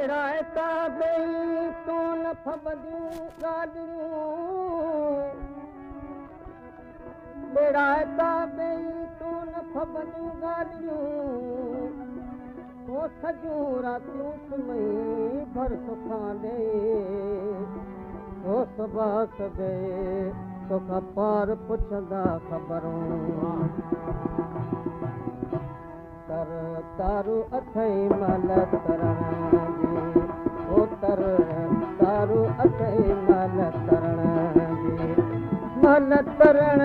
बेड़ा बेई तूं न फबदियूं ॻाल्हियूं बेड़ा बेई तूं न फबदियूं ॻाल्हियूं हो सजूं रातियूं सुम्ही भर सुखां ॾे हो सुबास दे तोखां पार पुछंदा ख़बरूं तर तारू अथई मल तरण जी ओ तर तारू अथई मल तरण जी मल तरण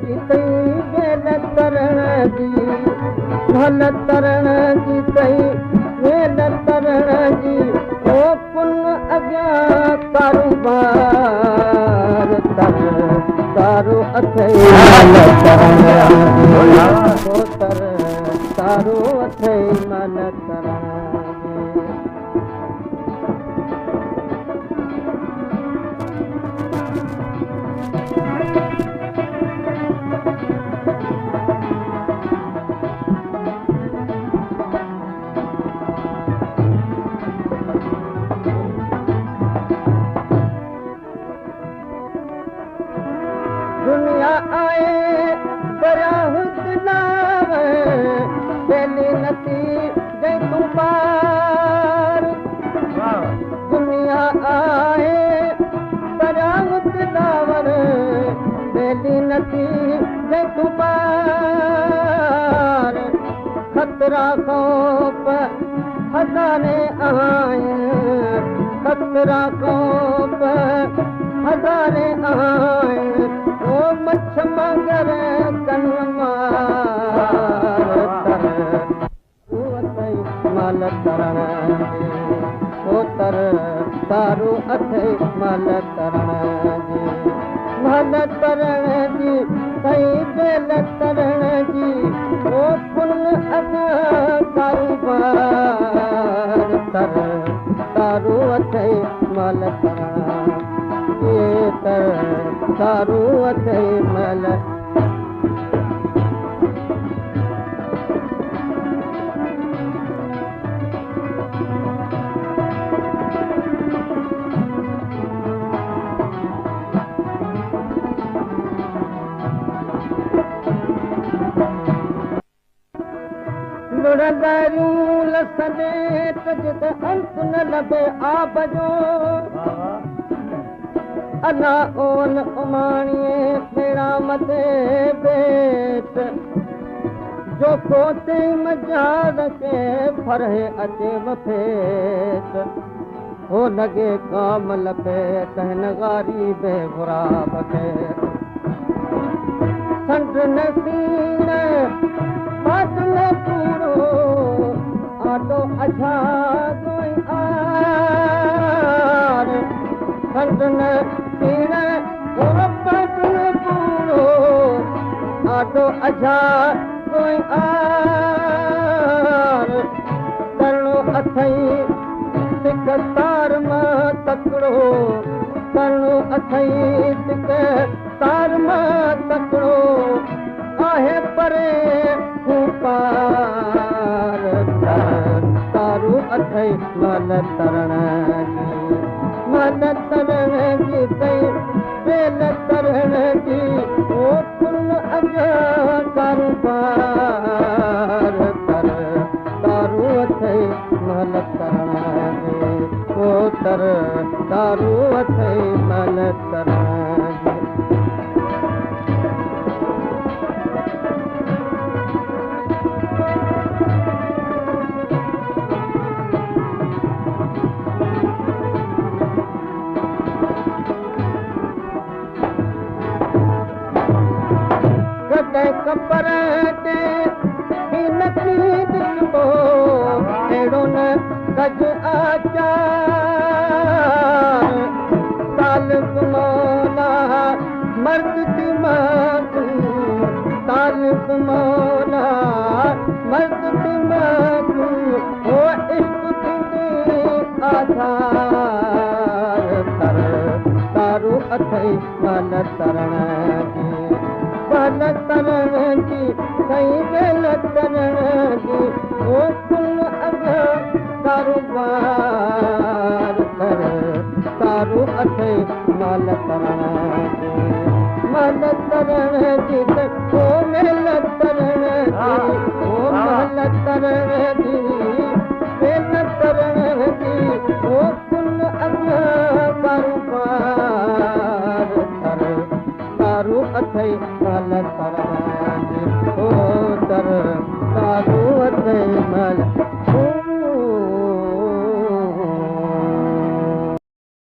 जी तई वेल तरण जी मल तरण जी तई वेल तरण जी ओ कुन अॻियां कारोबार तर तारू अथई मल तरण जी ओ तर तारो अथई मल तरण दुनिया आए बराहुद नावे बेली नती जय तू पार दुनिया आए बराहुद नावर बेली नती जय तू पार खतरा खौफ हज़ारे आए खतरा खौफ हज़ारे आए ओ मछ मगर कनमार तर तू अथई मल तरण जी ओ तर तारू अथई मल तरण जी मल तरण जी तई बेल तरण जी ओ कुन अॻियां कारोबार तर तारू अथई मल तरण ये तर तारू अथई मल लुड़ंदरियूं लसने तुझ अंत न लभे आब जो अना ओन उमाणीअ फेरा मथे बेट जो कोते मजार के फरहे अचे वफेत हो लगे काम लपे तहन गारी बेगुराब के संत नसीन बात में पूरो आटो अछा कोई आर संत नसीन बात में पूरो आटो अछा कोई आर करणो अथई सिक तार मां तकड़ो करणो अथई सिक तार मां तकड़ो आहे परे पार तारू अथई मल तरण जी मल तरण जी तई बेल तरण जी ओ कुन अॻियां कारोबार तर तारू अथई मल तरण जी ओ तर तारू अथई मल तरण जी कपर ते हिन ॾिसबो अहिड़ो न गज आचार तालिब मौला मर्द दिमाग़ तालिब मौला मर्द दिमाग़ हो इश्क थींदी आधार तर तारू अथई मल तरण जी मल तरण जी कई बेल तरण जी ओ कुल अॻियां कारोबार अथे माल तरण जी माल तरण जी ओ मेल तरण जी ओ माल तरण जी मेल तरण जी ओ कुल कारोबार तर तारू अथे माल तरण जी ओ तर तारू अथे माल